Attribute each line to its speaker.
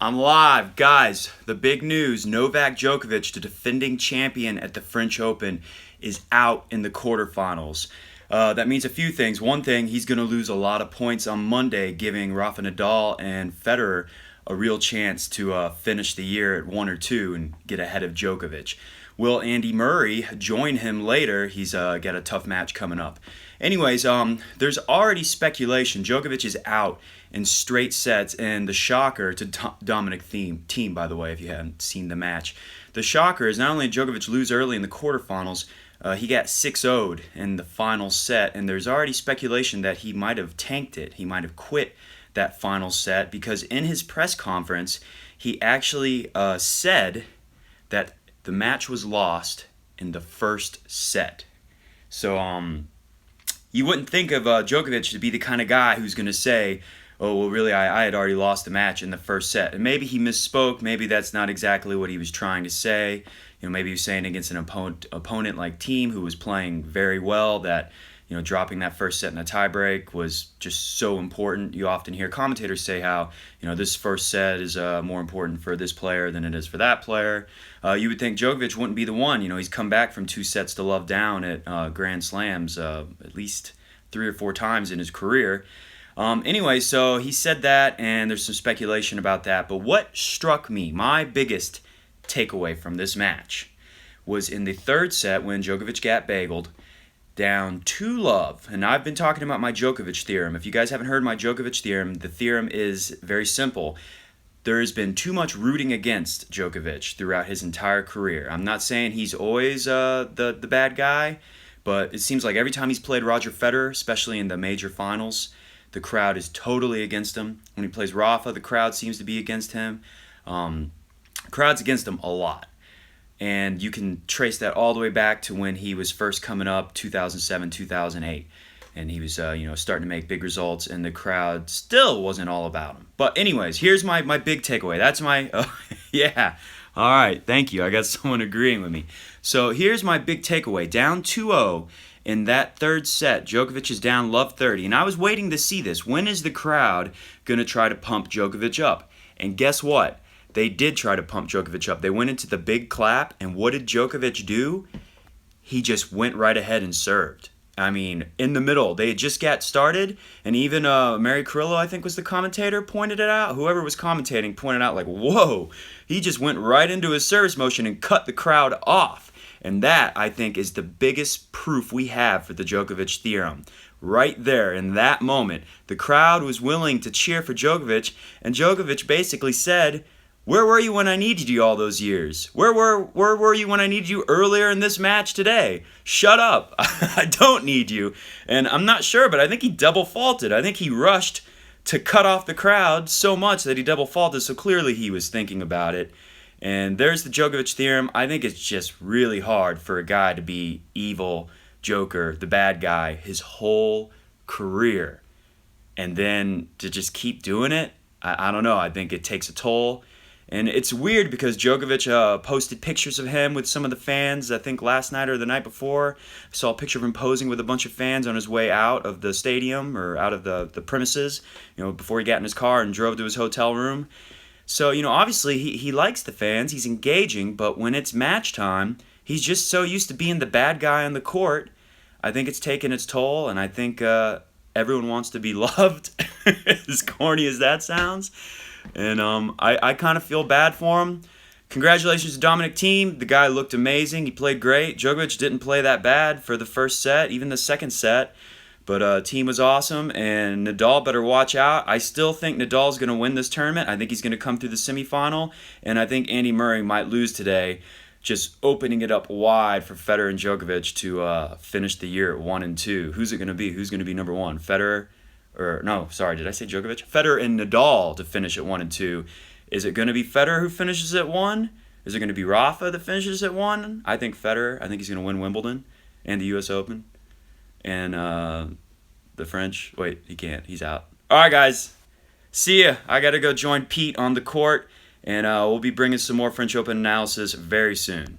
Speaker 1: I'm live. Guys, the big news, Novak Djokovic, the defending champion at the French Open, is out in the quarterfinals. That means a few things. One thing, he's going to lose a lot of points on Monday, giving Rafa Nadal and Federer a real chance to finish the year at 1 or 2 and get ahead of Djokovic. Will Andy Murray join him later? He's got a tough match coming up. Anyways, there's already speculation. Djokovic is out in straight sets, and the shocker to Dominic Thiem, by the way, if you haven't seen the match. The shocker is not only did Djokovic lose early in the quarterfinals, he got 6-0'd in the final set, and there's already speculation that he might have tanked it. He might have quit that final set because in his press conference, he actually said that the match was lost in the first set. So you wouldn't think of Djokovic to be the kind of guy who's going to say, oh, well, really, I had already lost the match in the first set. And maybe he misspoke. Maybe that's not exactly what he was trying to say. Maybe he was saying against an opponent like Thiem, who was playing very well, that dropping that first set in a tiebreak was just so important. You often hear commentators say how this first set is more important for this player than it is for that player. You would think Djokovic wouldn't be the one. He's come back from 2 sets to love down at Grand Slams at least 3 or 4 times in his career. Anyway, so he said that, and there's some speculation about that. But what struck me, my biggest takeaway from this match, was in the third set when Djokovic got bageled, down 2-love. And I've been talking about my Djokovic theorem. If you guys haven't heard my Djokovic theorem, the theorem is very simple. There has been too much rooting against Djokovic throughout his entire career. I'm not saying he's always the bad guy, but it seems like every time he's played Roger Federer, especially in the major finals, the crowd is totally against him. When he plays Rafa, the crowd seems to be against him. Crowd's against him a lot. And you can trace that all the way back to when he was first coming up, 2007, 2008. And he was, starting to make big results, and the crowd still wasn't all about him. But anyways, here's my big takeaway. That's my, yeah. All right, thank you. I got someone agreeing with me. So here's my big takeaway. Down 2-0 in that third set. Djokovic is down love 30. And I was waiting to see this. When is the crowd going to try to pump Djokovic up? And guess what? They did try to pump Djokovic up. They went into the big clap, and what did Djokovic do? He just went right ahead and served. I mean, in the middle. They had just got started, and even Mary Carrillo, I think was the commentator, pointed it out. Whoever was commentating pointed out, like, whoa, he just went right into his service motion and cut the crowd off. And that, I think, is the biggest proof we have for the Djokovic theorem. Right there, in that moment, the crowd was willing to cheer for Djokovic, and Djokovic basically said, where were you when I needed you all those years? Where were you when I needed you earlier in this match today? Shut up. I don't need you. And I'm not sure, but I think he double faulted. I think he rushed to cut off the crowd so much that he double faulted, so clearly he was thinking about it. And there's the Djokovic theorem. I think it's just really hard for a guy to be evil, Joker, the bad guy, his whole career. And then to just keep doing it, I don't know. I think it takes a toll. And it's weird because Djokovic posted pictures of him with some of the fans, I think last night or the night before. I saw a picture of him posing with a bunch of fans on his way out of the stadium or out of the premises, before he got in his car and drove to his hotel room. So, obviously he likes the fans, he's engaging, but when it's match time, he's just so used to being the bad guy on the court. I think it's taken its toll, and I think everyone wants to be loved, as corny as that sounds. And I kind of feel bad for him. Congratulations to Dominic Thiem. The guy looked amazing. He played great. Djokovic didn't play that bad for the first set, even the second set. But Thiem was awesome, and Nadal better watch out. I still think Nadal's going to win this tournament. I think he's going to come through the semifinal, and I think Andy Murray might lose today, just opening it up wide for Federer and Djokovic to finish the year at 1 and 2. Who's it going to be? Who's going to be number 1? Federer? Did I say Djokovic? Federer and Nadal to finish at 1 and 2. Is it going to be Federer who finishes at 1? Is it going to be Rafa that finishes at 1? I think Federer. I think he's going to win Wimbledon and the U.S. Open. And the French. Wait, he can't. He's out. All right, guys. See ya. I got to go join Pete on the court, and we'll be bringing some more French Open analysis very soon.